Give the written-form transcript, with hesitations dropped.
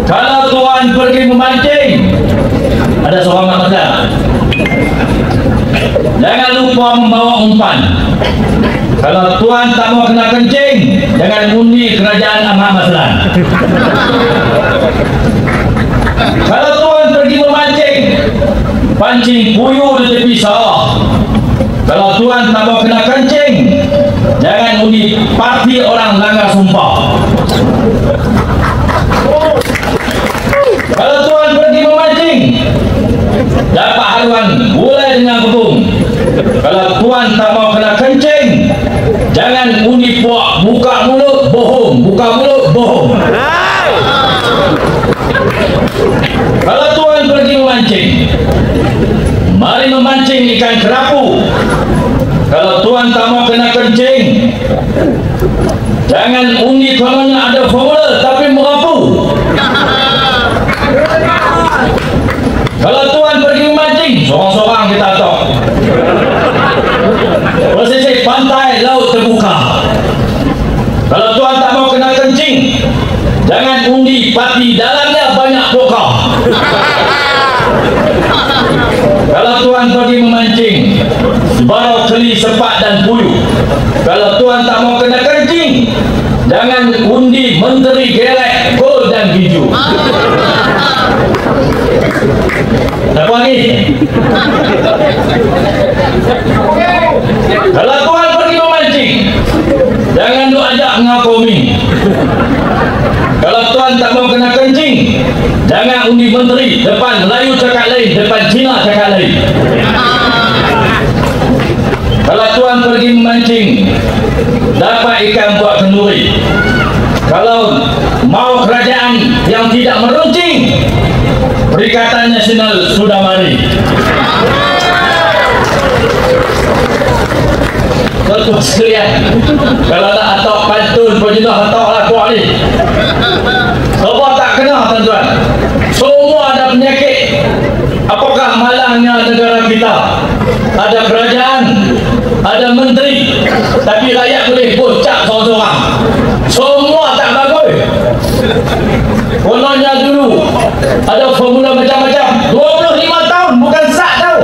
Kalau tuan pergi memancing, ada seorang masalah. Jangan lupa membawa umpan. Kalau tuan tak mau kena kencing, jangan undi kerajaan Ahmad Maslan. Kalau tuan pergi memancing, pancing puyuh di tepi sawah. Kalau tuan tak mau kena kencing, jangan undi parti orang langgar sumpah. Kalau tuan pergi memancing, dapat haluan gulai dengan kebun. Kalau tuan tak mau kena kencing, jangan undi puak. Buka mulut bohong, buka mulut bohong. Kalau tuan pergi memancing, mari memancing ikan kerapu. Kalau tuan tak mau kena kencing, jangan undi kononnya ada formula tapi merapu. Kalau tuan pergi memancing, sorang-sorang kita tok. Pesisir pantai, laut terbuka. Kalau tuan tak mau kena kencing, jangan undi parti dalamnya banyak pokok. Kalau tuan pergi memancing, bawa keli, sepak dan puyuh. Kalau tuan tak mau kena kencing, jangan undi menteri gelek, gol dan hijau. Apa lagi? Kalau tuan pergi memancing, jangan duk ajak ngakomi. Kalau tuan tak mau kena kencing, jangan undi menteri. Depan Melayu cakap lain, depan Cina cakap lain. Kalau tuan pergi memancing, dapat ikan buat kenduri. Kalau mau kerajaan yang tidak meruncing, Perikatan Nasional sudah mari. Tuan sekalian, kalau tak atok pantun pun jenuh atok lah kuat ni. Semua tak kena tuan-tuan. Semua ada penyakit. Apakah malangnya negara kita? Ada kerajaan, ada menteri, tapi rakyat boleh bocak seorang-seorang. Semua tak bagus. Kononnya dulu ada formula macam-macam. 25 tahun bukan sat tau.